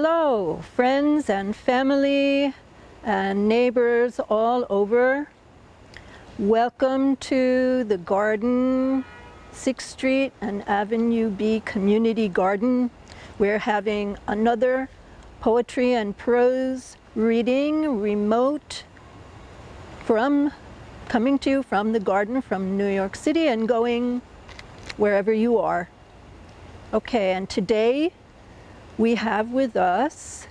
Hello, friends and family and neighbors all over. Welcome to the garden, 6th Street and Avenue B Community Garden. We're having another poetry and prose reading, remote, coming to you from the garden from New York City and going wherever you are. Okay, and today we have with us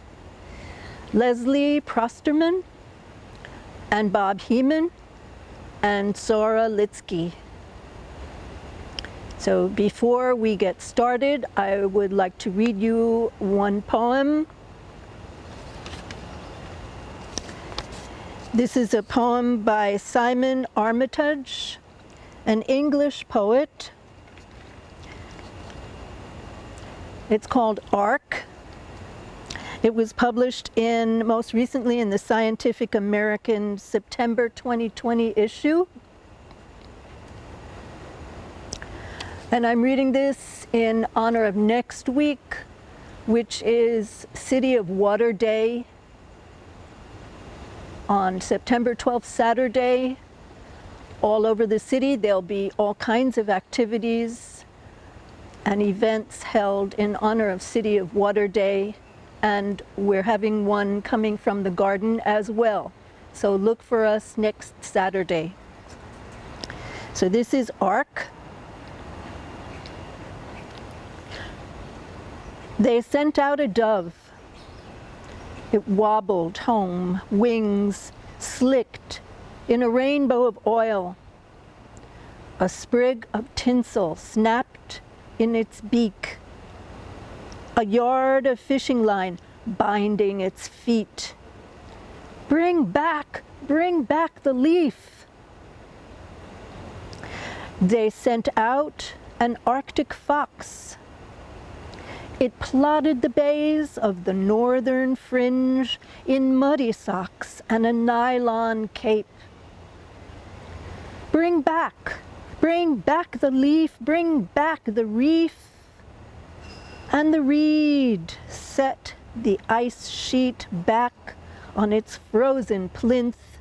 Leslie Prosterman and Bob Heman and Tsaurah Litzky. So before we get started, I would like to read you one poem. This is a poem by Simon Armitage, an English poet. It's called Arc. It was published most recently in the Scientific American September 2020 issue. And I'm reading this in honor of next week, which is City of Water Day. On September 12th, Saturday, all over the city, there'll be all kinds of activities and events held in honor of City of Water Day, and we're having one coming from the garden as well. So look for us next Saturday. So this is Arc. They sent out a dove. It wobbled home, wings slicked in a rainbow of oil. A sprig of tinsel snapped in its beak, a yard of fishing line binding its feet. Bring back the leaf. They sent out an Arctic fox. It plodded the bays of the northern fringe in muddy socks and a nylon cape. Bring back the leaf, bring back the reef. And the reed set the ice sheet back on its frozen plinth.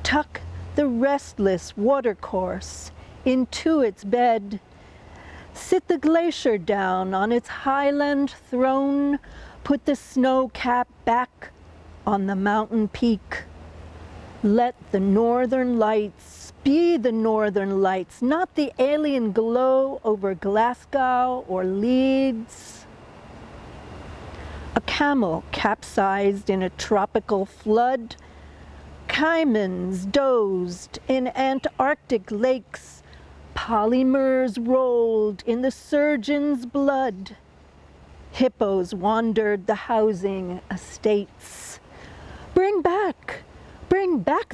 Tuck the restless watercourse into its bed. Sit the glacier down on its highland throne. Put the snow cap back on the mountain peak. Let the northern lights be the northern lights, not the alien glow over Glasgow or Leeds. A camel capsized in a tropical flood. Caimans dozed in Antarctic lakes. Polymers rolled in the surgeon's blood. Hippos wandered the housing estates. Bring back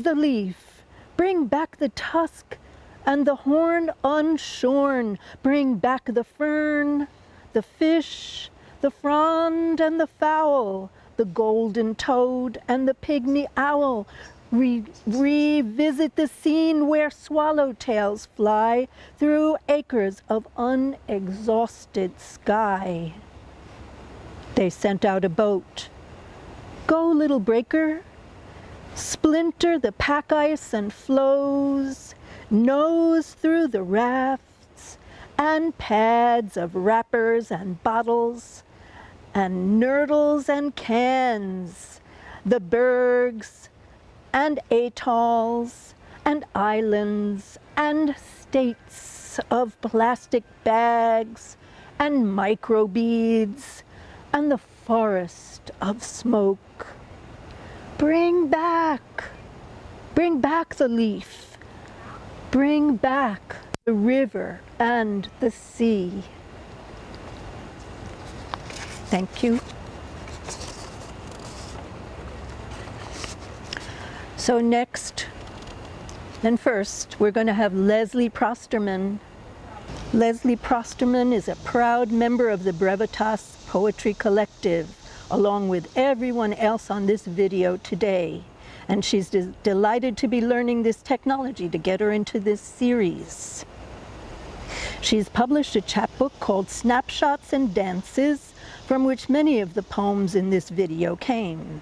the leaf, bring back the tusk and the horn unshorn, bring back the fern, the fish, the frond and the fowl, the golden toad and the pygmy owl. Revisit the scene where swallowtails fly through acres of unexhausted sky. They sent out a boat. Go, little breaker. Splinter the pack ice and floes, nose through the rafts and pads of wrappers and bottles and nurdles and cans, the bergs and atolls and islands and states of plastic bags and microbeads and the forest of smoke. Bring back the leaf, bring back the river and the sea. Thank you. So next, and first, we're going to have Leslie Prosterman. Leslie Prosterman is a proud member of the Brevitas Poetry Collective, along with everyone else on this video today. And she's delighted to be learning this technology to get her into this series. She's published a chapbook called Snapshots and Dances from which many of the poems in this video came,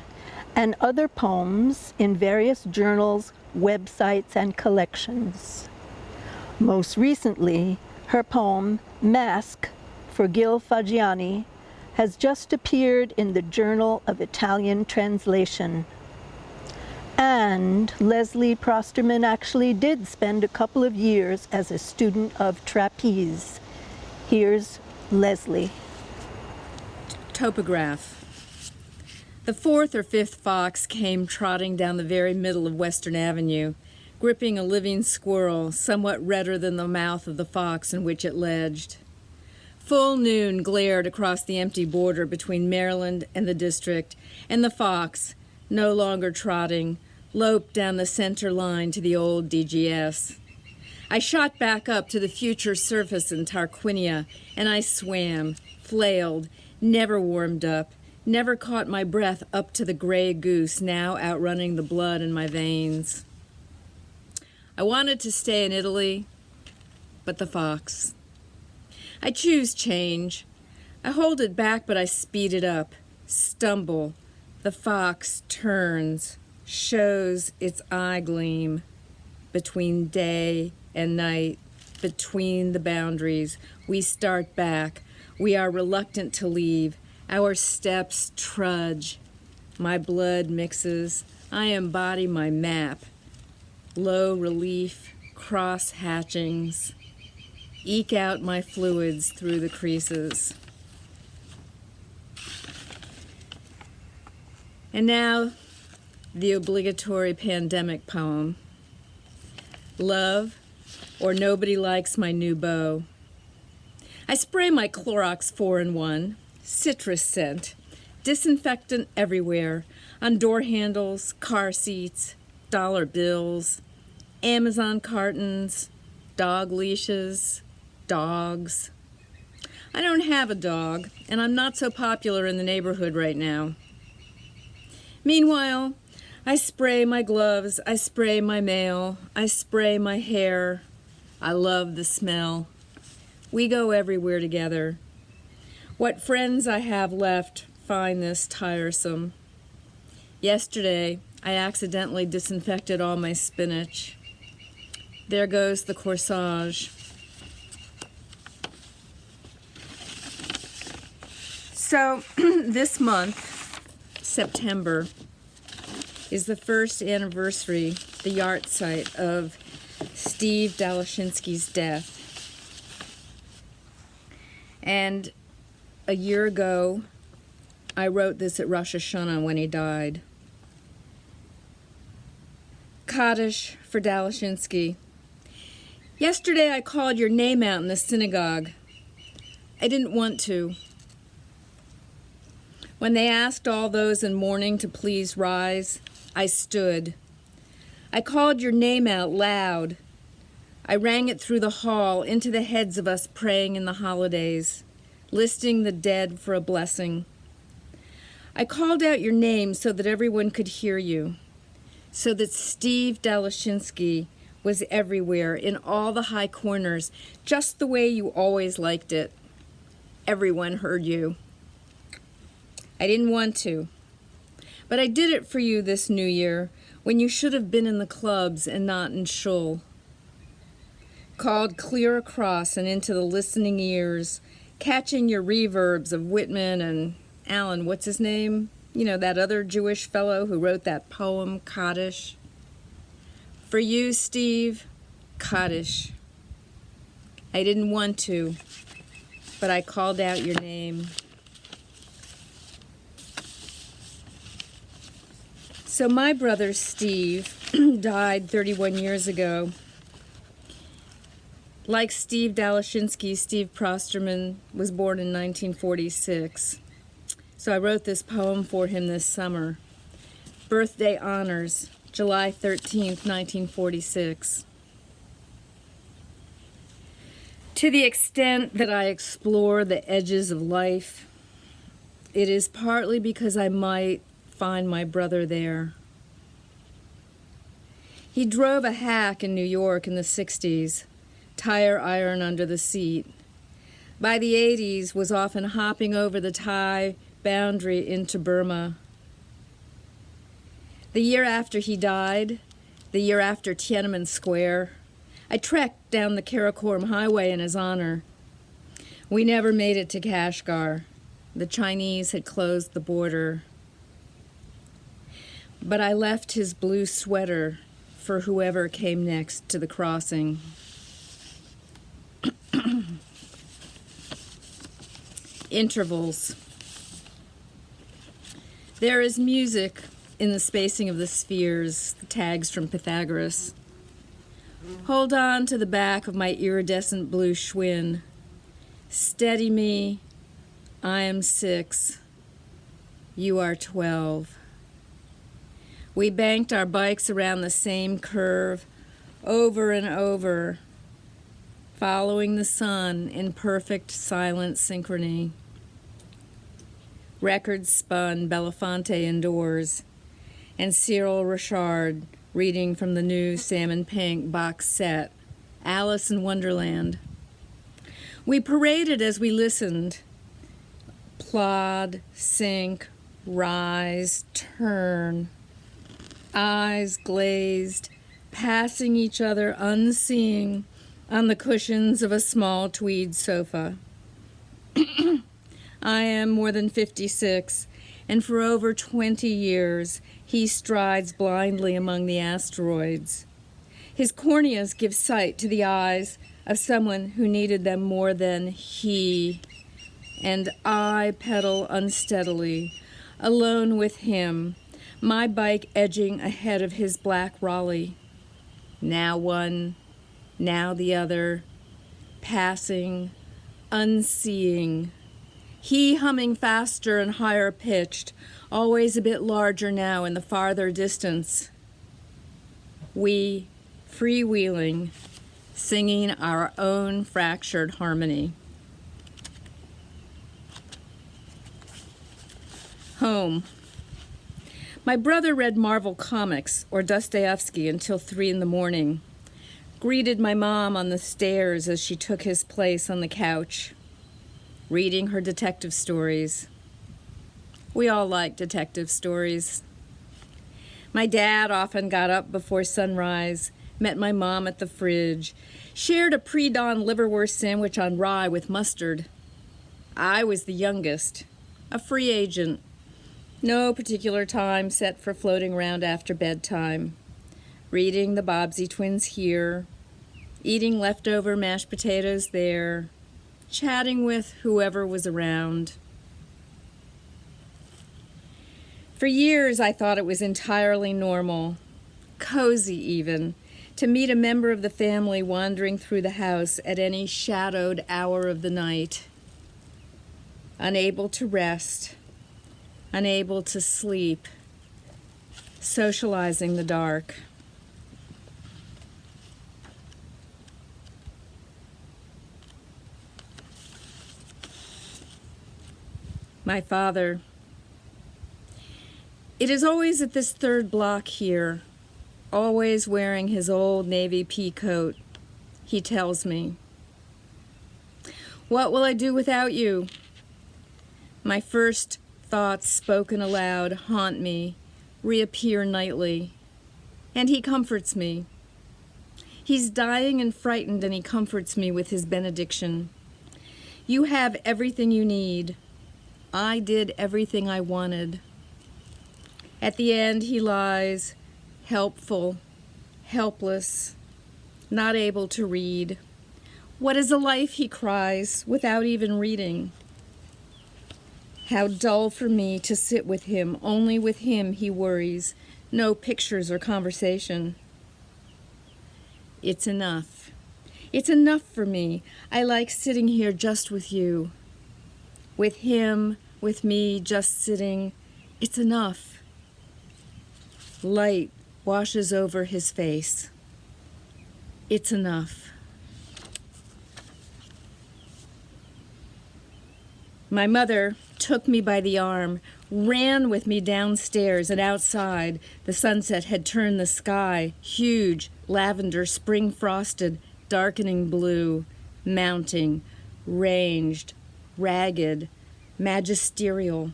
and other poems in various journals, websites, and collections. Most recently, her poem, Mask, for Gil Fagiani, has just appeared in the Journal of Italian Translation. And Leslie Prosterman actually did spend a couple of years as a student of trapeze. Here's Leslie. Topograph. The fourth or fifth fox came trotting down the very middle of Western Avenue, gripping a living squirrel, somewhat redder than the mouth of the fox in which it ledged. Full noon glared across the empty border between Maryland and the district, and the fox, no longer trotting, loped down the center line to the old DGS. I shot back up to the future surface in Tarquinia, and I swam, flailed, never warmed up, never caught my breath up to the gray goose now outrunning the blood in my veins. I wanted to stay in Italy, but the fox. I choose change. I hold it back, but I speed it up, stumble. The fox turns, shows its eye gleam between day and night, between the boundaries. We start back. We are reluctant to leave. Our steps trudge. My blood mixes. I embody my map. Low relief, cross hatchings. Eke out my fluids through the creases. And now, the obligatory pandemic poem. Love, or nobody likes my new beau. I spray my Clorox 4-in-1, citrus scent, disinfectant everywhere, on door handles, car seats, dollar bills, Amazon cartons, dog leashes, dogs. I don't have a dog, and I'm not so popular in the neighborhood right now. Meanwhile, I spray my gloves, I spray my mail, I spray my hair. I love the smell. We go everywhere together. What friends I have left find this tiresome. Yesterday, I accidentally disinfected all my spinach. There goes the corsage. So this month, September, is the first anniversary, the yard site of Steve Dalashinsky's death. And a year ago, I wrote this at Rosh Hashanah when he died. Kaddish for Dalashinsky. Yesterday I called your name out in the synagogue. I didn't want to. When they asked all those in mourning to please rise, I stood. I called your name out loud. I rang it through the hall into the heads of us praying in the holidays, listing the dead for a blessing. I called out your name so that everyone could hear you, so that Steve Dalashinsky was everywhere, in all the high corners, just the way you always liked it. Everyone heard you. I didn't want to, but I did it for you this New Year, when you should have been in the clubs and not in shul. Called clear across and into the listening ears, catching your reverbs of Whitman and Alan, what's his name? You know, that other Jewish fellow who wrote that poem, Kaddish. For you, Steve, Kaddish. I didn't want to, but I called out your name. So my brother Steve died 31 years ago. Like Steve Dalashinsky, Steve Prosterman was born in 1946. So I wrote this poem for him this summer. Birthday honors, July 13th, 1946. To the extent that I explore the edges of life, it is partly because I might find my brother there. He drove a hack in New York in the 60s, tire iron under the seat. By the 80s, was often hopping over the Thai boundary into Burma. The year after he died, the year after Tiananmen Square, I trekked down the Karakoram Highway in his honor. We never made it to Kashgar. The Chinese had closed the border. But I left his blue sweater for whoever came next to the crossing. Intervals. There is music in the spacing of the spheres, the tags from Pythagoras. Hold on to the back of my iridescent blue Schwinn. Steady me. I am 6. You are 12. We banked our bikes around the same curve, over and over, following the sun in perfect silent synchrony. Records spun Belafonte indoors, and Cyril Richard reading from the new salmon pink box set, Alice in Wonderland. We paraded as we listened. Plod, sink, rise, turn. Eyes glazed, passing each other unseeing on the cushions of a small tweed sofa. I am more than 56, and for over 20 years he strides blindly among the asteroids. His corneas give sight to the eyes of someone who needed them more than he, and I pedal unsteadily, alone with him, my bike edging ahead of his black Raleigh. Now one, now the other, passing, unseeing. He humming faster and higher pitched, always a bit larger now in the farther distance. We, freewheeling, singing our own fractured harmony. Home. My brother read Marvel Comics or Dostoevsky until 3 a.m, greeted my mom on the stairs as she took his place on the couch, reading her detective stories. We all like detective stories. My dad often got up before sunrise, met my mom at the fridge, shared a pre-dawn liverwurst sandwich on rye with mustard. I was the youngest, a free agent. No particular time set for floating around after bedtime. Reading the Bobbsey twins here, eating leftover mashed potatoes there, chatting with whoever was around. For years I thought it was entirely normal, cozy even, to meet a member of the family wandering through the house at any shadowed hour of the night, unable to rest, unable to sleep, socializing the dark. My father. It is always at this third block here, always wearing his old navy pea coat. He tells me, "What will I do without you?" My first thoughts spoken aloud haunt me, reappear nightly, and he comforts me. He's dying and frightened, and he comforts me with his benediction. You have everything you need. I did everything I wanted. At the end, he lies, helpful, helpless, not able to read. What is a life, he cries, without even reading? How dull for me to sit with him, only with him, he worries. No pictures or conversation. It's enough. It's enough for me. I like sitting here just with you. With him, with me, just sitting. It's enough. Light washes over his face. It's enough. My mother took me by the arm, ran with me downstairs and outside. The sunset had turned the sky, huge, lavender, spring frosted, darkening blue, mounting, ranged, ragged, magisterial.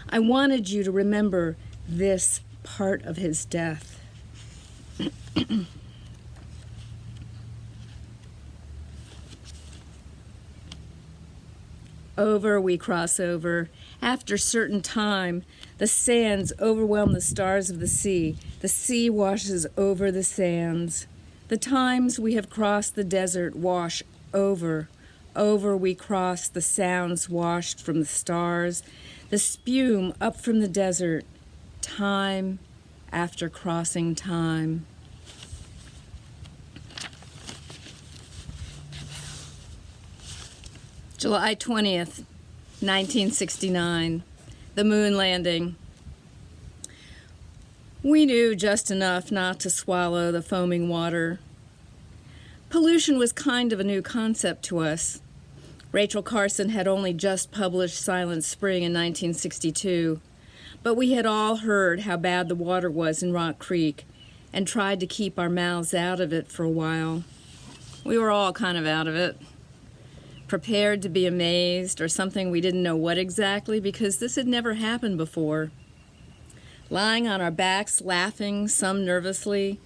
I wanted you to remember this part of his death. Over we cross over. After certain time, the sands overwhelm the stars of the sea. The sea washes over the sands. The times we have crossed the desert wash over. Over we cross, the sounds washed from the stars. The spume up from the desert. Time after crossing time. July 20th, 1969, the moon landing. We knew just enough not to swallow the foaming water. Pollution was kind of a new concept to us. Rachel Carson had only just published Silent Spring in 1962, but we had all heard how bad the water was in Rock Creek and tried to keep our mouths out of it for a while. We were all kind of out of it. Prepared to be amazed, or something we didn't know what exactly, because this had never happened before. Lying on our backs, laughing, some nervously,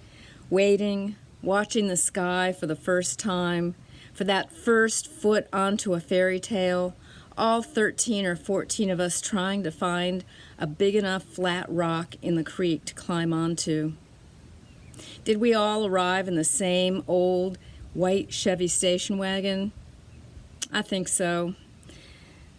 waiting, watching the sky for the first time, for that first foot onto a fairy tale, all 13 or 14 of us trying to find a big enough flat rock in the creek to climb onto. Did we all arrive in the same old white Chevy station wagon? I think so.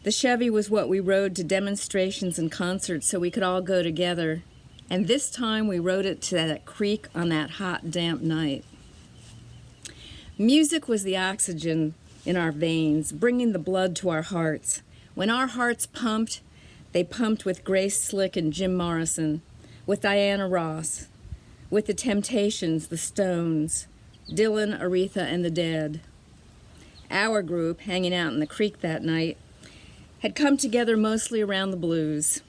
The Chevy was what we rode to demonstrations and concerts so we could all go together. And this time we rode it to that creek on that hot, damp night. Music was the oxygen in our veins, bringing the blood to our hearts. When our hearts pumped, they pumped with Grace Slick and Jim Morrison, with Diana Ross, with the Temptations, the Stones, Dylan, Aretha, and the Dead. Our group, hanging out in the creek that night, had come together mostly around the blues.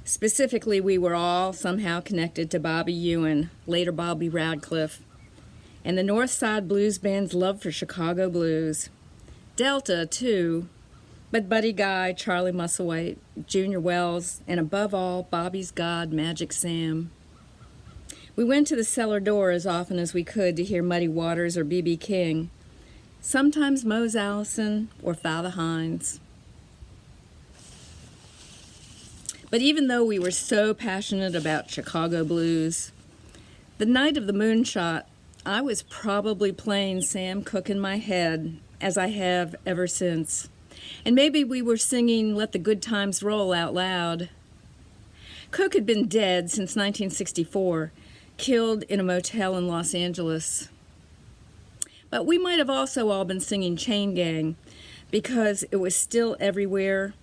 Specifically, we were all somehow connected to Bobby Ewan, later Bobby Radcliffe, and the North Side Blues Band's love for Chicago blues. Delta, too, but Buddy Guy, Charlie Musselwhite, Junior Wells, and above all, Bobby's God, Magic Sam. We went to the cellar door as often as we could to hear Muddy Waters or B.B. King, sometimes Mose Allison or Father Hines. But even though we were so passionate about Chicago blues, the night of the moonshot, I was probably playing Sam Cooke in my head, as I have ever since. And maybe we were singing Let the Good Times Roll out loud. Cooke had been dead since 1964, killed in a motel in Los Angeles. But we might have also all been singing Chain Gang because it was still everywhere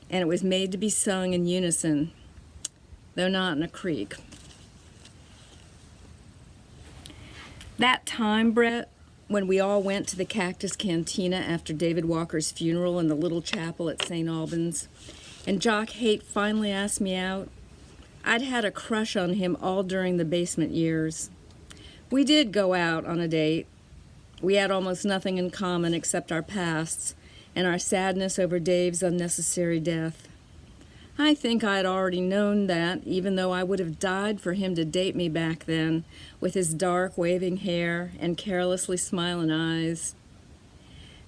and it was made to be sung in unison, though not in a creek. That time, Brett, when we all went to the Cactus Cantina after David Walker's funeral in the little chapel at St. Albans, and Jock Haight finally asked me out, I'd had a crush on him all during the basement years. We did go out on a date. We had almost nothing in common except our pasts and our sadness over Dave's unnecessary death. I think I had already known that, even though I would have died for him to date me back then, with his dark, waving hair and carelessly smiling eyes.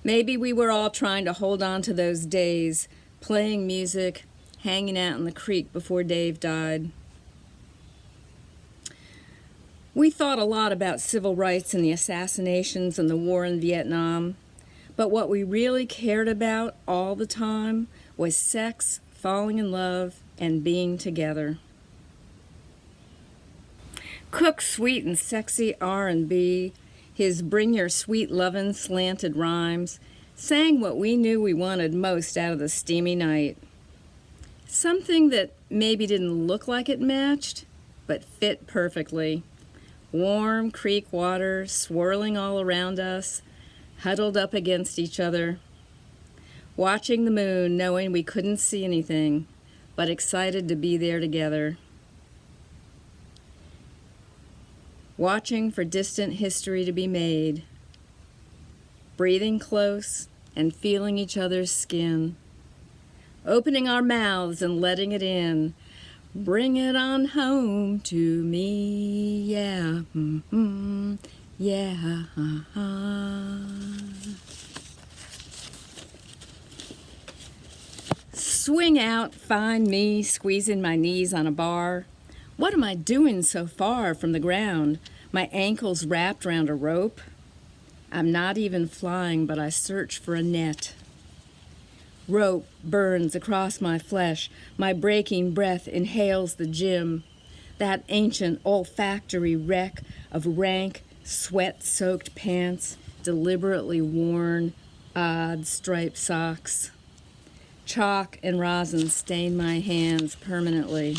Maybe we were all trying to hold on to those days, playing music, hanging out in the creek before Dave died. We thought a lot about civil rights and the assassinations and the war in Vietnam, but what we really cared about all the time was sex, falling in love, and being together. Cooke's sweet and sexy R&B, his bring your sweet lovin' slanted rhymes, sang what we knew we wanted most out of the steamy night. Something that maybe didn't look like it matched, but fit perfectly. Warm creek water swirling all around us, huddled up against each other. Watching the moon, knowing we couldn't see anything, but excited to be there together. Watching for distant history to be made. Breathing close, and feeling each other's skin, opening our mouths and letting it in. Bring it on home to me, yeah, yeah. Swing out, find me, squeezing my knees on a bar. What am I doing so far from the ground? My ankles wrapped round a rope? I'm not even flying, but I search for a net. Rope burns across my flesh. My breaking breath inhales the gym. That ancient olfactory wreck of rank, sweat-soaked pants, deliberately worn, odd striped socks. Chalk and rosin stain my hands permanently.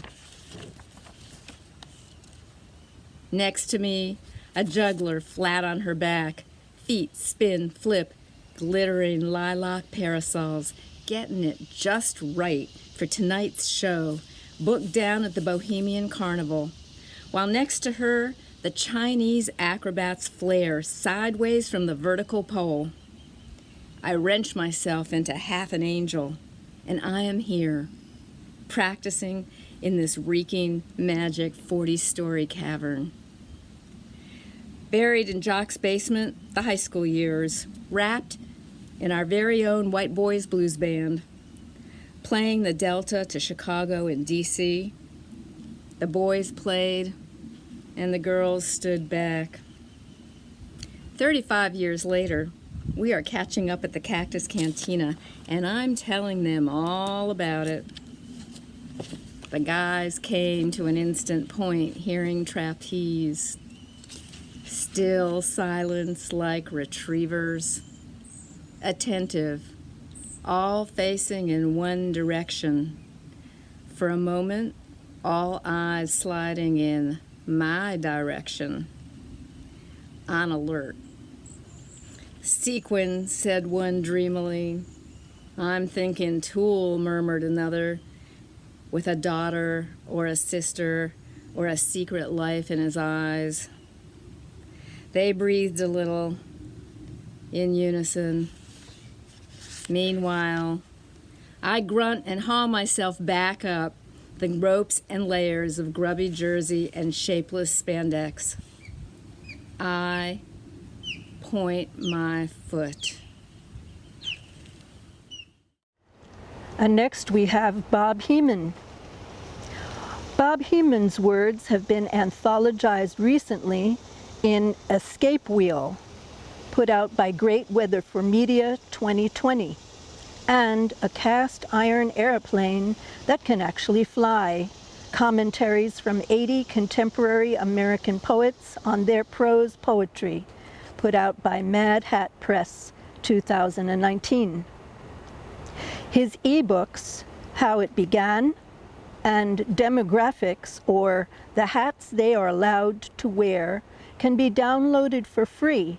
Next to me, a juggler flat on her back. Feet spin, flip, glittering lilac parasols, getting it just right for tonight's show, booked down at the Bohemian Carnival. While next to her, the Chinese acrobats flare sideways from the vertical pole. I wrench myself into half an angel, and I am here, practicing in this reeking, magic 40-story cavern. Buried in Jock's basement, the high school years, wrapped in our very own White Boys Blues Band, playing the Delta to Chicago and D.C. The boys played, and the girls stood back. 35 years later, we are catching up at the Cactus Cantina, and I'm telling them all about it. The guys came to an instant point, hearing trapeze. Still silence like retrievers. Attentive, all facing in one direction. For a moment, all eyes sliding in my direction. On alert. Sequin, said one dreamily. I'm thinking Tool, murmured another, with a daughter or a sister or a secret life in his eyes. They breathed a little, in unison. Meanwhile, I grunt and haul myself back up the ropes and layers of grubby jersey and shapeless spandex. I point my foot. And next we have Bob Heman. Bob Heman's words have been anthologized recently in Escape Wheel, put out by Great Weather for Media 2020, and A Cast Iron Airplane That Can Actually Fly, commentaries from 80 contemporary American poets on their prose poetry, put out by Mad Hat Press 2019. His ebooks, How It Began, and Demographics, or The Hats They Are Allowed to Wear, can be downloaded for free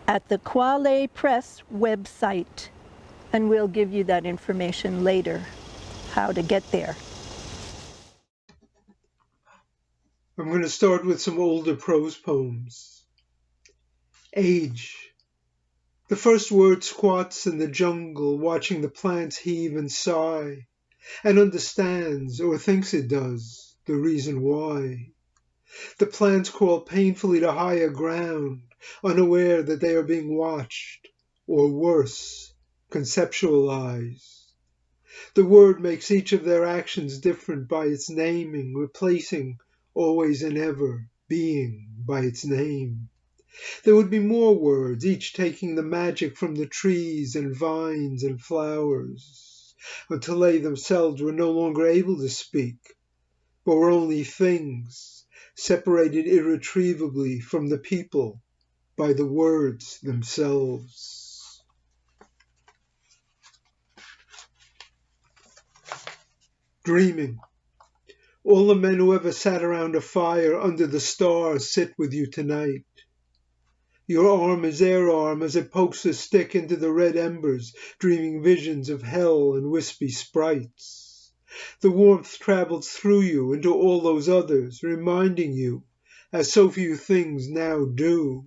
at the Quale Press website, and we'll give you that information later, how to get there. I'm going to start with some older prose poems. Age. The first word squats in the jungle, watching the plants heave and sigh, and understands, or thinks it does, the reason why. The plants crawl painfully to higher ground, unaware that they are being watched, or worse, conceptualized. The word makes each of their actions different by its naming, replacing always and ever being by its name. There would be more words, each taking the magic from the trees and vines and flowers, until they themselves were no longer able to speak, but were only things, separated irretrievably from the people by the words themselves. Dreaming. All the men who ever sat around a fire under the stars sit with you tonight. Your arm is their arm as it pokes a stick into the red embers, dreaming visions of hell and wispy sprites. The warmth travels through you into all those others, reminding you, as so few things now do,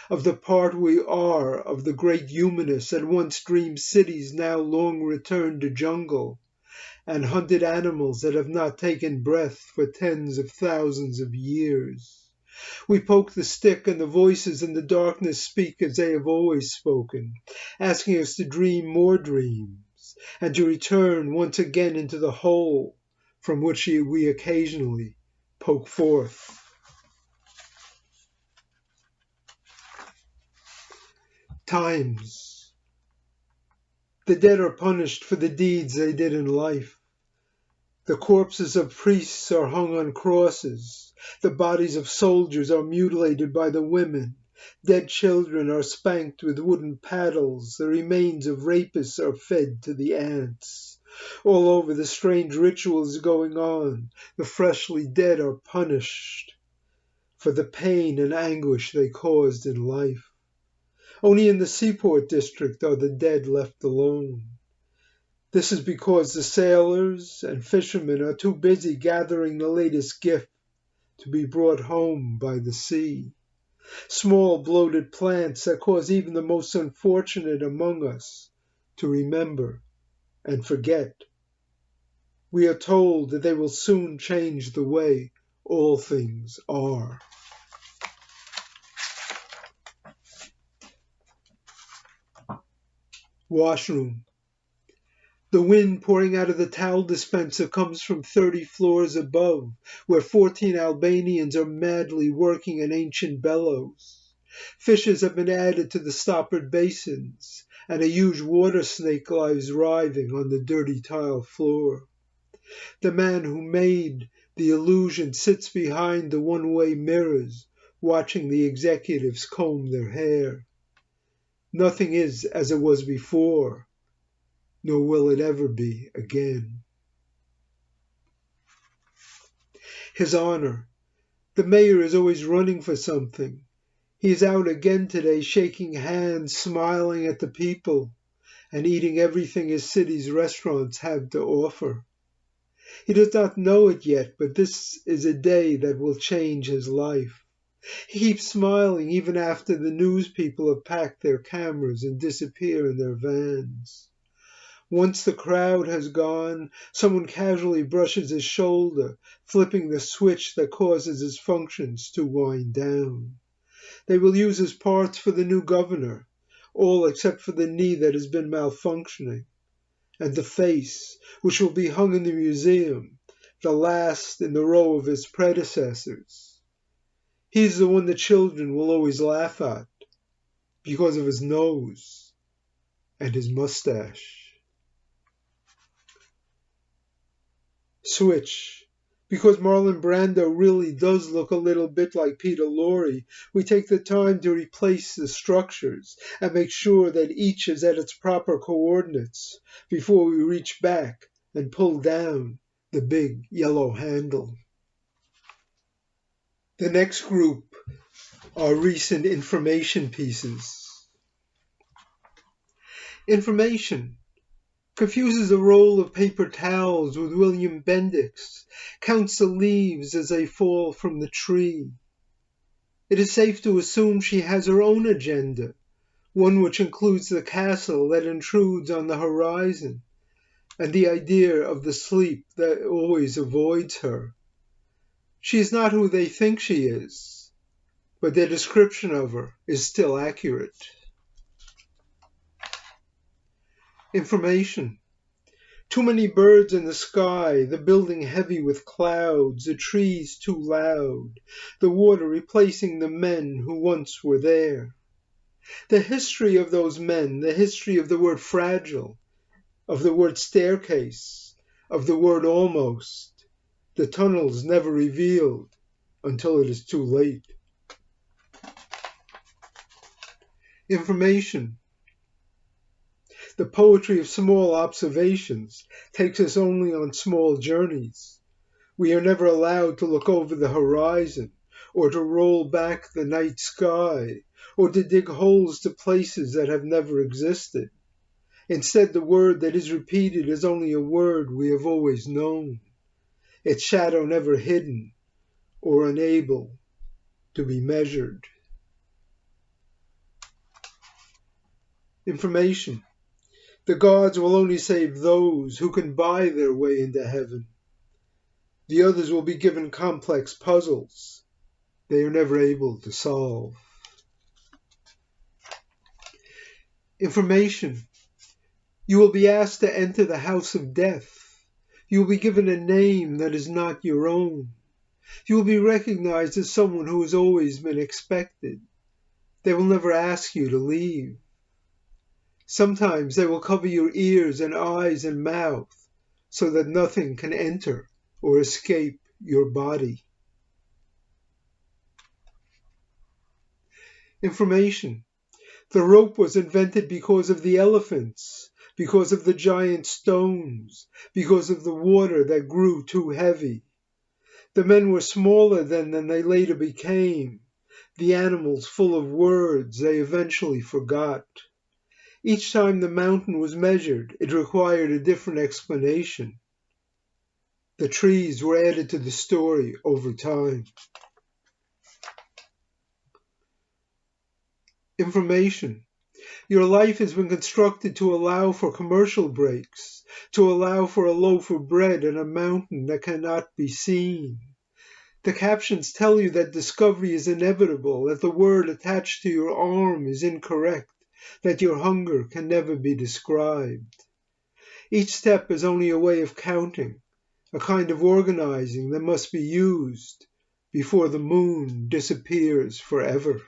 of the part we are of the great humanists that once dreamed cities now long returned to jungle, and hunted animals that have not taken breath for tens of thousands of years. We poke the stick, and the voices in the darkness speak as they have always spoken, asking us to dream more dreams, and to return once again into the hole from which we occasionally poke forth. Times. The dead are punished for the deeds they did in life. The corpses of priests are hung on crosses. The bodies of soldiers are mutilated by the women. Dead children are spanked with wooden paddles. The remains of rapists are fed to the ants. All over the strange rituals going on, the freshly dead are punished for the pain and anguish they caused in life. Only in the seaport district are the dead left alone. This is because the sailors and fishermen are too busy gathering the latest gift to be brought home by the sea. Small bloated plants that cause even the most unfortunate among us to remember and forget. We are told that they will soon change the way all things are. Washroom. The wind pouring out of the towel dispenser comes from 30 floors above, where 14 Albanians are madly working an ancient bellows. Fishes have been added to the stoppered basins, and a huge water snake lies writhing on the dirty tile floor. The man who made the illusion sits behind the one-way mirrors, watching the executives comb their hair. Nothing is as it was before, nor will it ever be again. His Honor, the mayor is always running for something. He is out again today, shaking hands, smiling at the people, and eating everything his city's restaurants have to offer. He does not know it yet, but this is a day that will change his life. He keeps smiling even after the news people have packed their cameras and disappear in their vans. Once the crowd has gone, someone casually brushes his shoulder, flipping the switch that causes his functions to wind down. They will use his parts for the new governor, all except for the knee that has been malfunctioning, and the face, which will be hung in the museum, the last in the row of his predecessors. He's the one the children will always laugh at, because of his nose and his mustache. Switch. Because Marlon Brando really does look a little bit like Peter Lorre, we take the time to replace the structures and make sure that each is at its proper coordinates before we reach back and pull down the big yellow handle. The next group are recent information pieces. Information confuses the roll of paper towels with William Bendix, counts the leaves as they fall from the tree. It is safe to assume she has her own agenda, one which includes the castle that intrudes on the horizon, and the idea of the sleep that always avoids her. She is not who they think she is, but their description of her is still accurate. Information. Too many birds in the sky, the building heavy with clouds, the trees too loud, the water replacing the men who once were there. The history of those men, the history of the word fragile, of the word staircase, of the word almost, the tunnels never revealed until it is too late. Information. The poetry of small observations takes us only on small journeys. We are never allowed to look over the horizon, or to roll back the night sky, or to dig holes to places that have never existed. Instead, the word that is repeated is only a word we have always known, its shadow never hidden or unable to be measured. Information. The gods will only save those who can buy their way into heaven. The others will be given complex puzzles they are never able to solve. Information. You will be asked to enter the house of death. You will be given a name that is not your own. You will be recognized as someone who has always been expected. They will never ask you to leave. Sometimes they will cover your ears and eyes and mouth so that nothing can enter or escape your body. Information. The rope was invented because of the elephants, because of the giant stones, because of the water that grew too heavy. The men were smaller then than they later became, the animals full of words they eventually forgot. Each time the mountain was measured, it required a different explanation. The trees were added to the story over time. Information. Your life has been constructed to allow for commercial breaks, to allow for a loaf of bread and a mountain that cannot be seen. The captions tell you that discovery is inevitable, that the word attached to your arm is incorrect, that your hunger can never be described. Each step is only a way of counting, a kind of organizing that must be used before the moon disappears forever.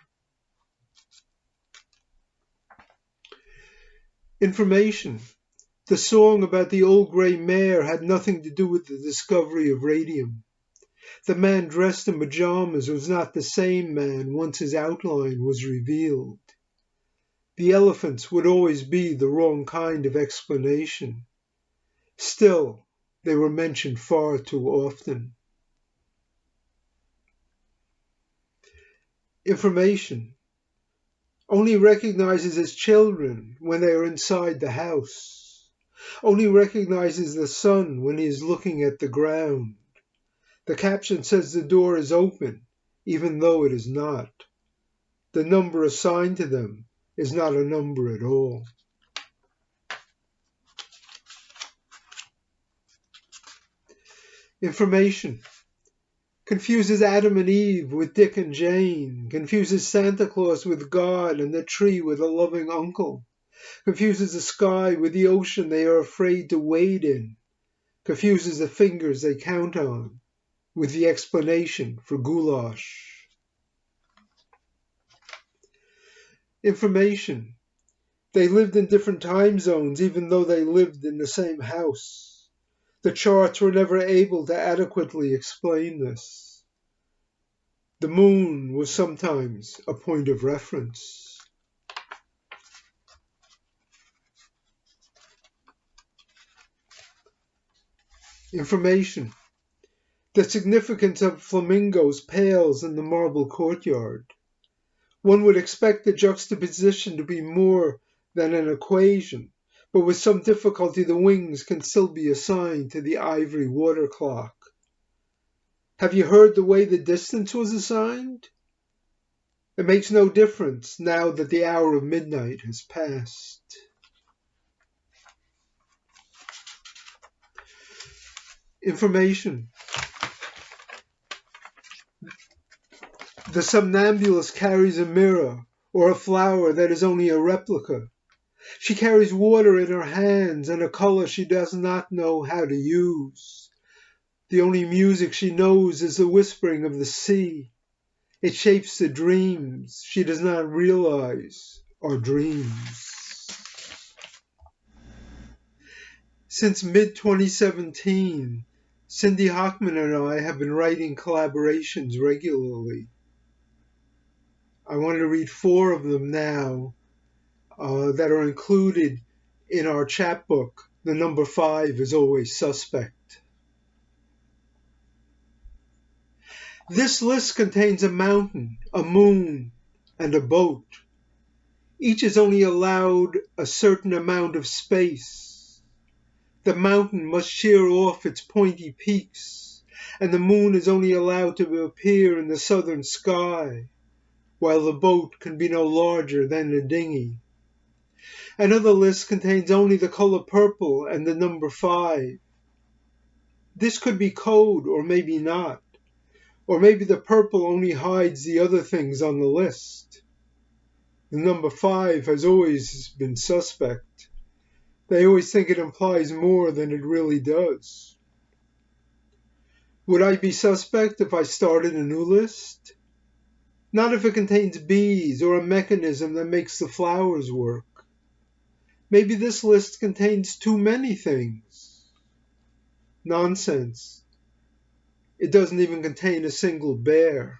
Information. The song about the old gray mare had nothing to do with the discovery of radium. The man dressed in pajamas was not the same man once his outline was revealed. The elephants would always be the wrong kind of explanation. Still, they were mentioned far too often. Information. Only recognizes his children when they are inside the house. Only recognizes the sun when he is looking at the ground. The caption says the door is open, even though it is not. The number assigned to them is not a number at all. Information. Confuses Adam and Eve with Dick and Jane, confuses Santa Claus with God and the tree with a loving uncle, confuses the sky with the ocean they are afraid to wade in, confuses the fingers they count on with the explanation for goulash. Information. They lived in different time zones even though they lived in the same house. The charts were never able to adequately explain this. The moon was sometimes a point of reference. Information. The significance of flamingos pales in the marble courtyard. One would expect the juxtaposition to be more than an equation, but with some difficulty the wings can still be assigned to the ivory water clock. Have you heard the way the distance was assigned? It makes no difference now that the hour of midnight has passed. Information. The somnambulist carries a mirror or a flower that is only a replica. She carries water in her hands and a color she does not know how to use. The only music she knows is the whispering of the sea. It shapes the dreams she does not realize are dreams. Since mid-2017, Cindy Hockman and I have been writing collaborations regularly. I want to read 4 of them now that are included in our chapbook. The number 5 is always suspect. This list contains a mountain, a moon, and a boat. Each is only allowed a certain amount of space. The mountain must shear off its pointy peaks, and the moon is only allowed to appear in the southern sky, while the boat can be no larger than a dinghy. Another list contains only the color purple and the number 5. This could be code, or maybe not. Or maybe the purple only hides the other things on the list. The number 5 has always been suspect. They always think it implies more than it really does. Would I be suspect if I started a new list? Not if it contains bees or a mechanism that makes the flowers work. Maybe this list contains too many things. Nonsense. It doesn't even contain a single bear.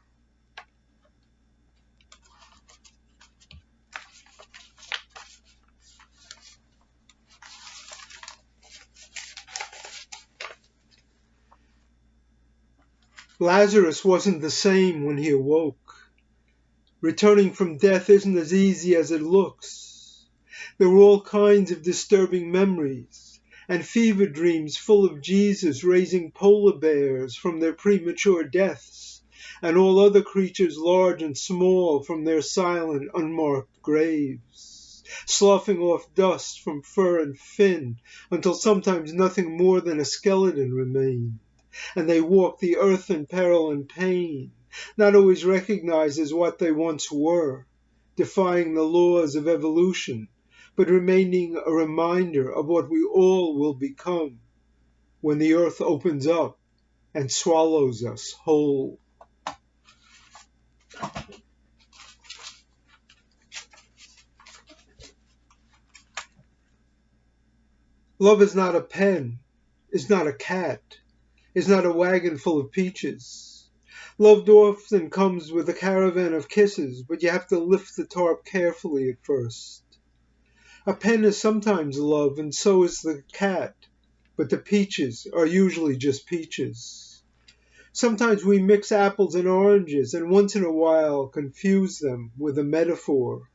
Lazarus wasn't the same when he awoke. Returning from death isn't as easy as it looks. There were all kinds of disturbing memories, and fever dreams full of Jesus raising polar bears from their premature deaths, and all other creatures large and small from their silent, unmarked graves, sloughing off dust from fur and fin until sometimes nothing more than a skeleton remained, and they walked the earth in peril and pain, not always recognized as what they once were, defying the laws of evolution, but remaining a reminder of what we all will become when the earth opens up and swallows us whole. Love is not a pen, is not a cat, is not a wagon full of peaches. Love often comes with a caravan of kisses, but you have to lift the tarp carefully at first. A pen is sometimes love, and so is the cat, but the peaches are usually just peaches. Sometimes we mix apples and oranges, and once in a while confuse them with a metaphor.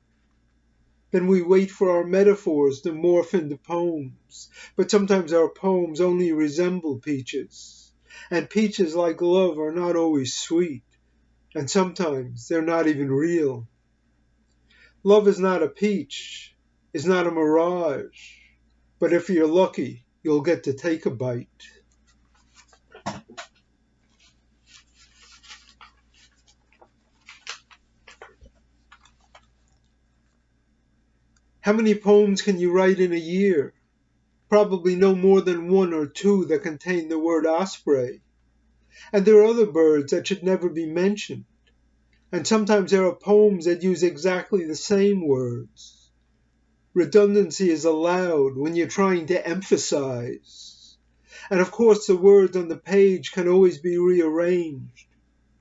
Then we wait for our metaphors to morph into poems, but sometimes our poems only resemble peaches. And peaches, like love, are not always sweet, and sometimes they're not even real. Love is not a peach, is not a mirage, but if you're lucky, you'll get to take a bite. How many poems can you write in a year? Probably no more than 1 or 2 that contain the word osprey. And there are other birds that should never be mentioned. And sometimes there are poems that use exactly the same words. Redundancy is allowed when you're trying to emphasize. And of course the words on the page can always be rearranged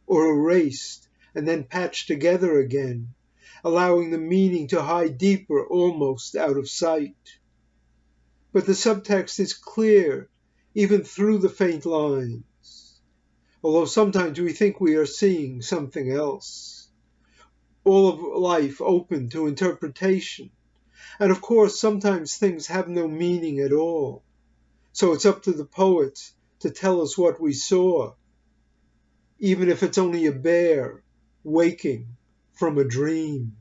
or erased and then patched together again, allowing the meaning to hide deeper, almost out of sight. But the subtext is clear, even through the faint lines, although sometimes we think we are seeing something else. All of life open to interpretation. And of course, sometimes things have no meaning at all. So it's up to the poets to tell us what we saw, even if it's only a bear waking from a dream.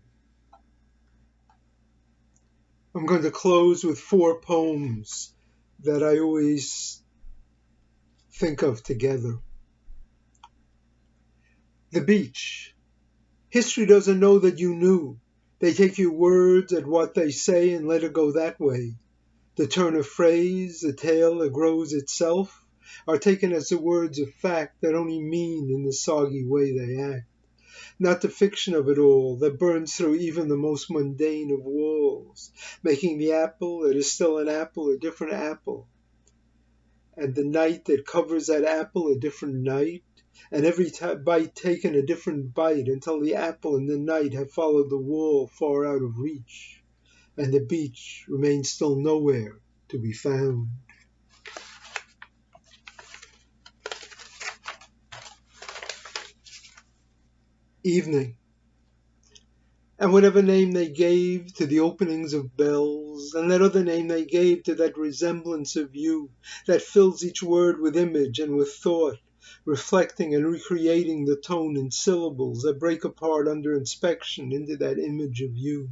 I'm going to close with 4 poems that I always think of together. The beach. History doesn't know that you knew. They take your words at what they say and let it go that way. The turn of phrase, the tale that grows itself, are taken as the words of fact that only mean in the soggy way they act. Not the fiction of it all that burns through even the most mundane of walls, making the apple that is still an apple a different apple, and the night that covers that apple a different night, and every bite taken a different bite until the apple and the night have followed the wall far out of reach, and the beach remains still nowhere to be found. Evening. And whatever name they gave to the openings of bells, and that other name they gave to that resemblance of you that fills each word with image and with thought, reflecting and recreating the tone in syllables that break apart under inspection into that image of you.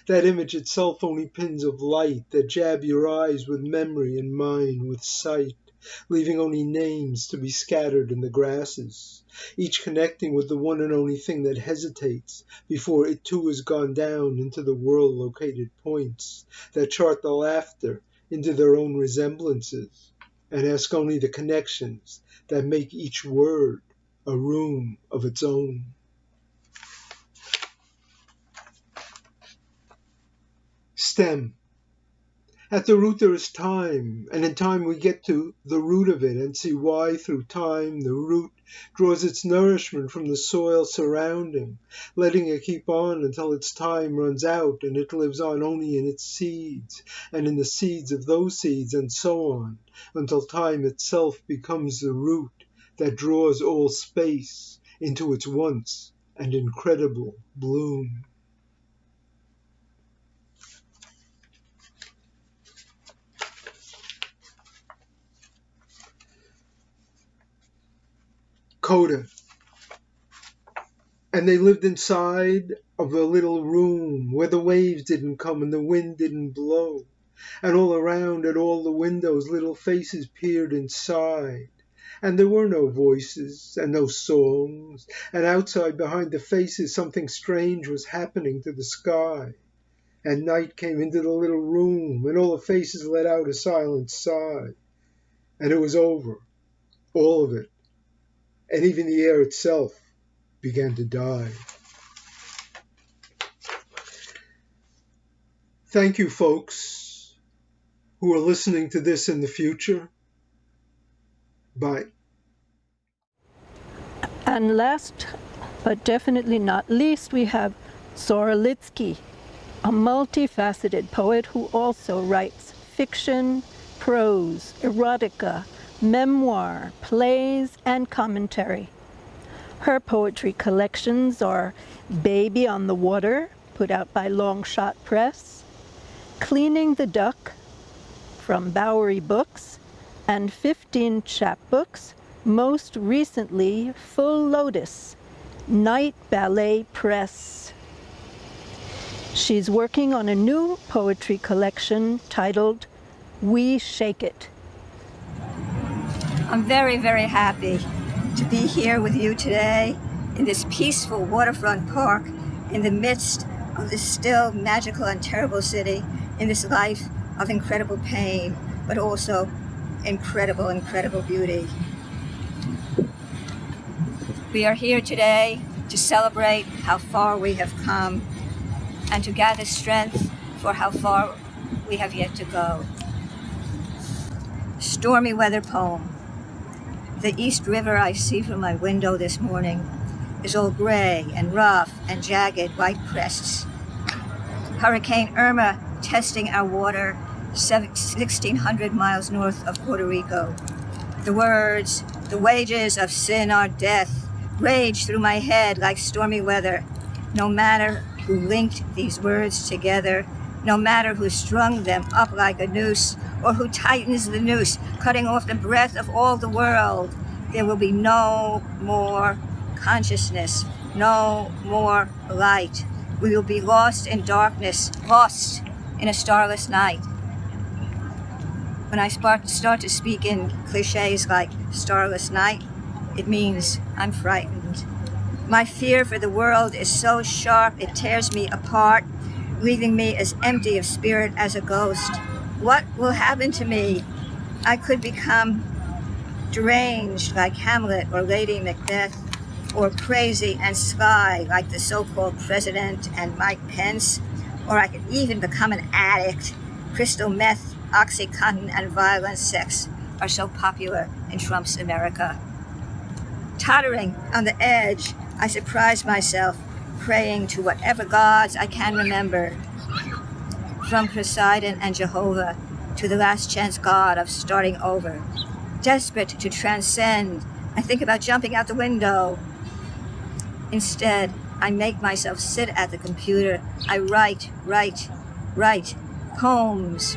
That image itself only pins of light that jab your eyes with memory and mine with sight, leaving only names to be scattered in the grasses, each connecting with the one and only thing that hesitates before it too has gone down into the world-located points that chart the laughter into their own resemblances, and ask only the connections that make each word a room of its own. Stem. At the root there is time, and in time we get to the root of it and see why through time the root draws its nourishment from the soil surrounding, letting it keep on until its time runs out and it lives on only in its seeds and in the seeds of those seeds and so on, until time itself becomes the root that draws all space into its once and incredible bloom. Coda. And they lived inside of a little room where the waves didn't come and the wind didn't blow. And all around at all the windows little faces peered inside. And there were no voices and no songs. And outside behind the faces something strange was happening to the sky. And night came into the little room and all the faces let out a silent sigh. And it was over. All of it. And even the air itself began to die. Thank you, folks, who are listening to this in the future. Bye. And last, but definitely not least, we have Tsaurah Litzky, a multifaceted poet who also writes fiction, prose, erotica, memoir, plays, and commentary. Her poetry collections are Baby on the Water, put out by Longshot Press, Cleaning the Duck, from Bowery Books, and 15 chapbooks, most recently Full Lotus, Night Ballet Press. She's working on a new poetry collection titled We Shake It. I'm very, very happy to be here with you today in this peaceful waterfront park in the midst of this still magical and terrible city, in this life of incredible pain, but also incredible, incredible beauty. We are here today to celebrate how far we have come and to gather strength for how far we have yet to go. Stormy weather poem. The East River I see from my window this morning is all gray and rough and jagged white crests. Hurricane Irma testing our water 1,600 miles north of Puerto Rico. The words, the wages of sin are death, rage through my head like stormy weather. No matter who linked these words together, no matter who strung them up like a noose, or who tightens the noose, cutting off the breath of all the world, there will be no more consciousness, no more light. We will be lost in darkness, lost in a starless night. When I start to speak in cliches like starless night, it means I'm frightened. My fear for the world is so sharp it tears me apart, leaving me as empty of spirit as a ghost. What will happen to me? I could become deranged like Hamlet or Lady Macbeth, or crazy and sly like the so-called president and Mike Pence, or I could even become an addict. Crystal meth, OxyContin, and violent sex are so popular in Trump's America. Tottering on the edge, I surprise myself, praying to whatever gods I can remember, from Poseidon and Jehovah to the last chance god of starting over. Desperate to transcend, I think about jumping out the window. Instead, I make myself sit at the computer. I write poems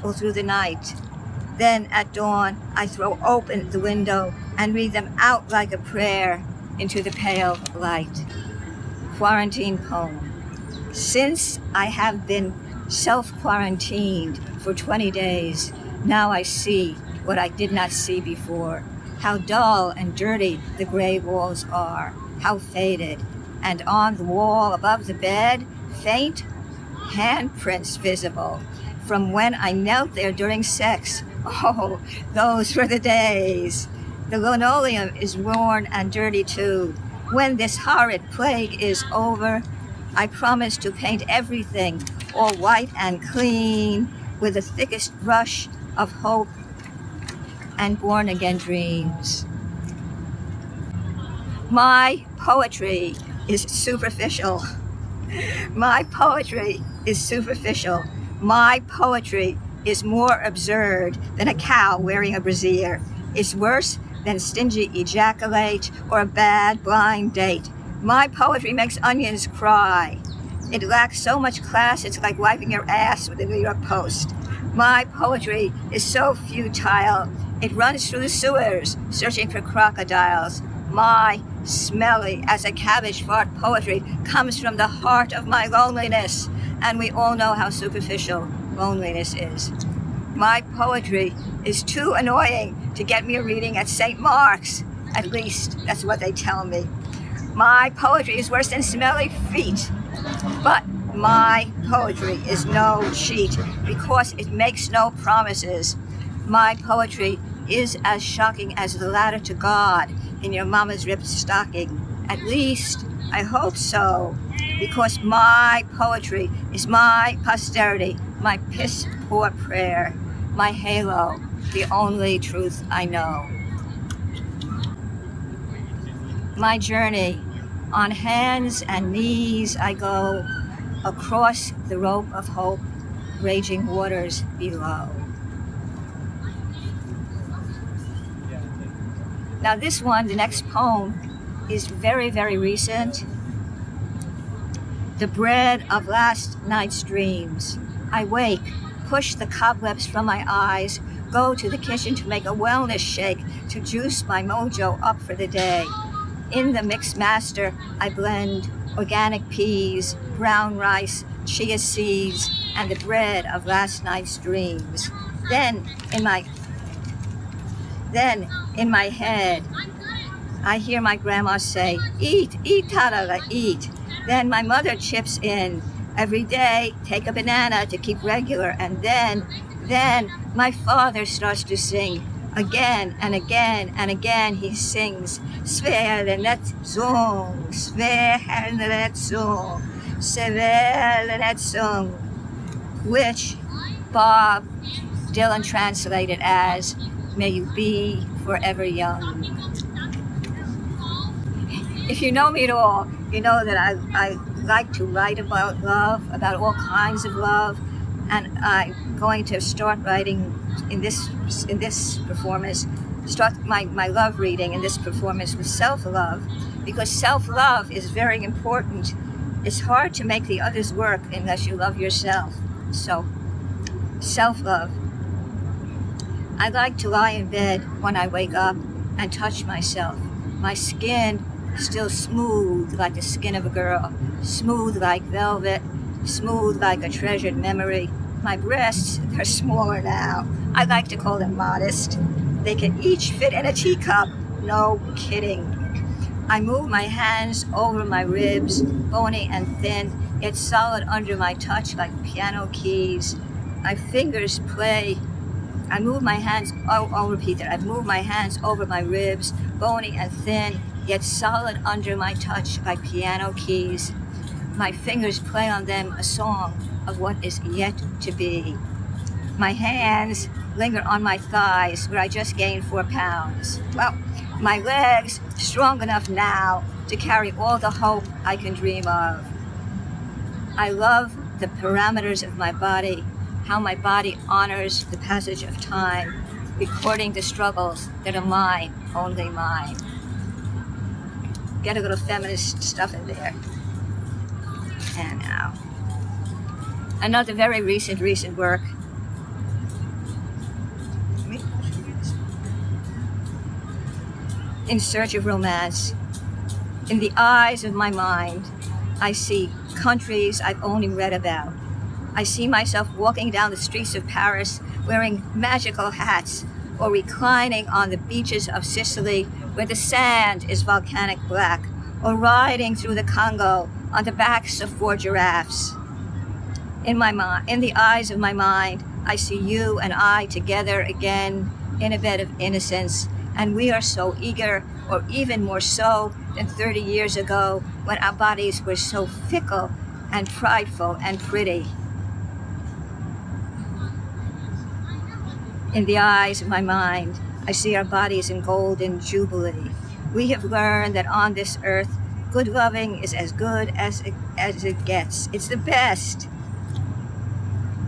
all through the night. Then at dawn, I throw open the window and read them out like a prayer into the pale light. Quarantine poem. Since I have been self-quarantined for 20 days, now I see what I did not see before, how dull and dirty the gray walls are, how faded, and on the wall above the bed, faint handprints visible from when I knelt there during sex. Oh, those were the days. The linoleum is worn and dirty too. When this horrid plague is over, I promise to paint everything all white and clean with the thickest brush of hope and born-again dreams. My poetry is superficial. My poetry is superficial. My poetry is more absurd than a cow wearing a brassiere. It's worse than stingy ejaculate or a bad blind date. My poetry makes onions cry. It lacks so much class, it's like wiping your ass with the New York Post. My poetry is so futile, it runs through the sewers, searching for crocodiles. My smelly as a cabbage fart poetry comes from the heart of my loneliness, and we all know how superficial loneliness is. My poetry is too annoying to get me a reading at St. Mark's. At least, that's what they tell me. My poetry is worse than smelly feet. But my poetry is no cheat because it makes no promises. My poetry is as shocking as the ladder to God in your mama's ripped stocking. At least, I hope so, because my poetry is my posterity, my piss-poor prayer, my halo, the only truth I know. My journey, on hands and knees I go across the rope of hope, raging waters below. Now this one, the next poem, is very, very recent. The bread of last night's dreams. I wake, push the cobwebs from my eyes, go to the kitchen to make a wellness shake to juice my mojo up for the day. In the mix master, I blend organic peas, brown rice, chia seeds, and the bread of last night's dreams. Then in my head, I hear my grandma say, eat, Tsaurah, eat. Then my mother chips in, every day, take a banana to keep regular. And then my father starts to sing. Again and again and again he sings, Sverlenetzung, Sverlenetzung, Sverlenetzung, which Bob Dylan translated as, may you be forever young. If you know me at all, you know that I like to write about love, about all kinds of love, and I'm going to start writing in this performance, start my love reading in this performance with self-love, because self-love is very important. It's hard to make the others work unless you love yourself. So, self-love. I like to lie in bed when I wake up and touch myself. My skin still smooth like the skin of a girl, smooth like velvet, smooth like a treasured memory. My breasts, they're smaller now. I like to call them modest. They can each fit in a teacup. No kidding. I move my hands over my ribs, bony and thin, yet solid under my touch like piano keys. My fingers play. I move my hands, I'll repeat that. I move my hands over my ribs, bony and thin, yet solid under my touch like piano keys. My fingers play on them a song of what is yet to be. My hands linger on my thighs where I just gained 4 pounds. Well, my legs strong enough now to carry all the hope I can dream of. I love the parameters of my body, how my body honors the passage of time, recording the struggles that are mine, only mine. Get a little feminist stuff in there. And now, another very recent work. In search of romance. In the eyes of my mind, I see countries I've only read about. I see myself walking down the streets of Paris wearing magical hats, or reclining on the beaches of Sicily where the sand is volcanic black, or riding through the Congo on the backs of 4 giraffes. In the eyes of my mind, I see you and I together again in a bed of innocence, and we are so eager, or even more so than 30 years ago when our bodies were so fickle and prideful and pretty. In the eyes of my mind, I see our bodies in golden jubilee. We have learned that on this earth, good loving is as good as it gets. It's the best.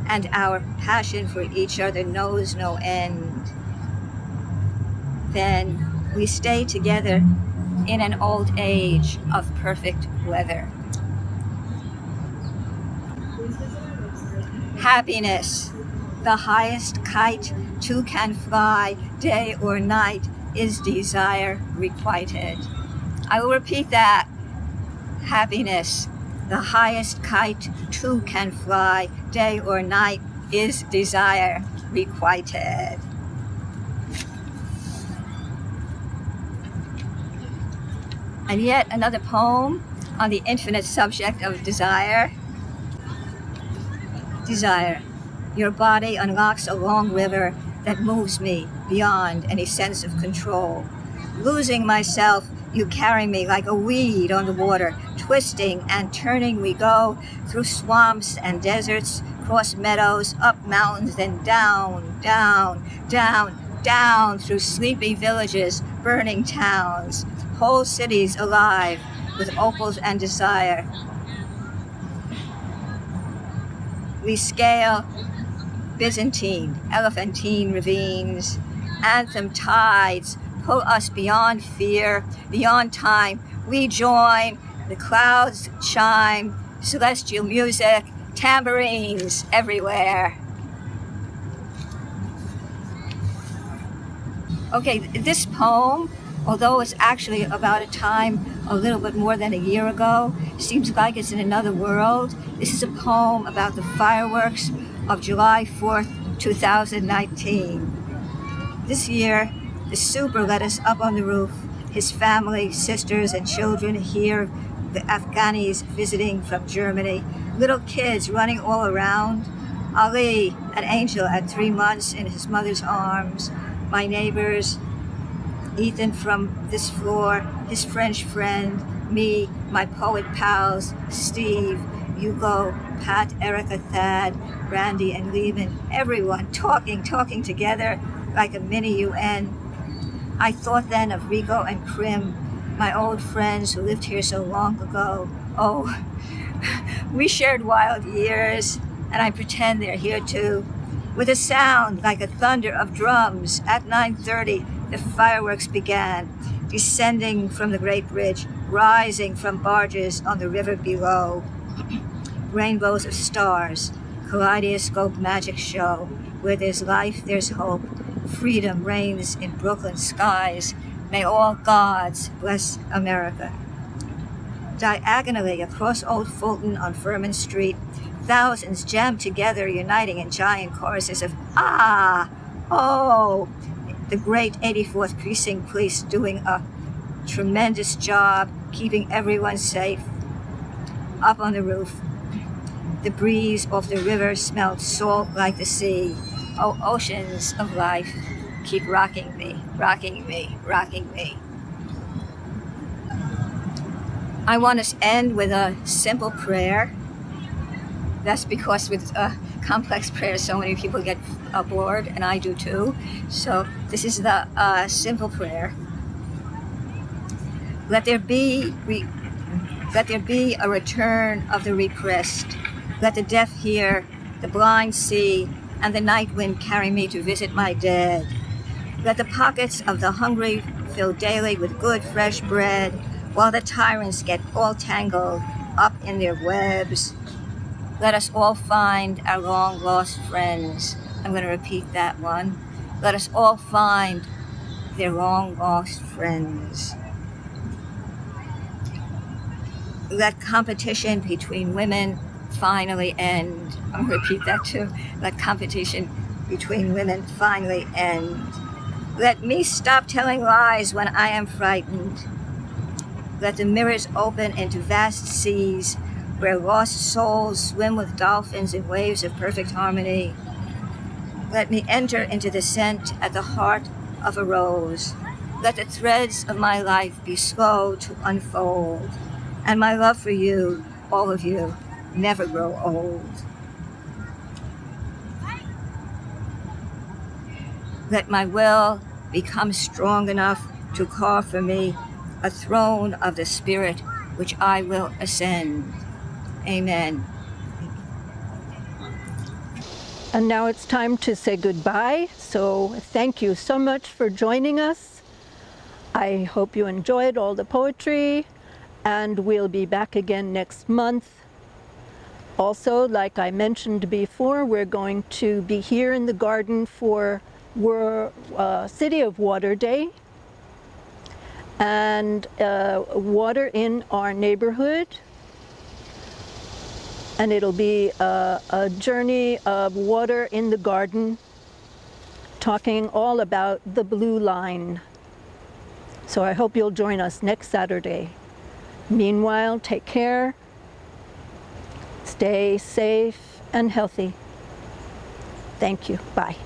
And our passion for each other knows no end. Then we stay together in an old age of perfect weather. Happiness, the highest kite two can fly, day or night, is desire requited. I will repeat that. Happiness, the highest kite two can fly, day or night, is desire requited. And yet another poem on the infinite subject of desire. Desire. Your body unlocks a long river that moves me beyond any sense of control. Losing myself, you carry me like a weed on the water. Twisting and turning we go through swamps and deserts, cross meadows, up mountains, then down, down, down, down through sleepy villages, burning towns, whole cities alive with opals and desire. We scale Byzantine, elephantine ravines, anthem tides pull us beyond fear, beyond time. We join, the clouds chime, celestial music, tambourines everywhere. Okay, this poem, although it's actually about a time a little bit more than a year ago, seems like it's in another world. This is a poem about the fireworks of July 4th, 2019. This year, the super let us up on the roof. His family, sisters, and children here, the Afghanis visiting from Germany, little kids running all around. Ali, an angel at 3 months in his mother's arms. My neighbors, Ethan from this floor, his French friend, me, my poet pals, Steve, Hugo, Pat, Erica, Thad, Randy, and Lehman, everyone talking together like a mini UN. I thought then of Rico and Krim, my old friends who lived here so long ago. Oh, we shared wild years, and I pretend they're here too. With a sound like a thunder of drums, at 9:30, the fireworks began, descending from the Great Bridge, rising from barges on the river below. Rainbows of stars, kaleidoscope magic show. Where there's life, there's hope. Freedom reigns in Brooklyn skies. May all gods bless America. Diagonally across Old Fulton on Furman Street, thousands jammed together, uniting in giant choruses of ah, oh. The great 84th Precinct Police doing a tremendous job keeping everyone safe. Up on the roof, the breeze off the river smelled salt like the sea. Oh, oceans of life, keep rocking me, rocking me, rocking me. I want to end with a simple prayer. That's because with complex prayers, so many people get bored, and I do too. So this is the simple prayer. Let there be a return of the repressed. Let the deaf hear, the blind see, and the night wind carry me to visit my dead. Let the pockets of the hungry fill daily with good fresh bread, while the tyrants get all tangled up in their webs. Let us all find our long lost friends. I'm going to repeat that one. Let us all find their long lost friends. Let competition between women finally end. I'll repeat that too. Let competition between women finally end. Let me stop telling lies when I am frightened. Let the mirrors open into vast seas where lost souls swim with dolphins in waves of perfect harmony. Let me enter into the scent at the heart of a rose. Let the threads of my life be slow to unfold, and my love for you, all of you, never grow old. Let my will become strong enough to call for me a throne of the Spirit which I will ascend. Amen. And now it's time to say goodbye. So thank you so much for joining us. I hope you enjoyed all the poetry, and we'll be back again next month. Also, like I mentioned before, we're going to be here in the garden for City of Water Day, and water in our neighborhood. And it'll be a journey of water in the garden, talking all about the blue line. So I hope you'll join us next Saturday. Meanwhile, take care, stay safe and healthy. Thank you. Bye.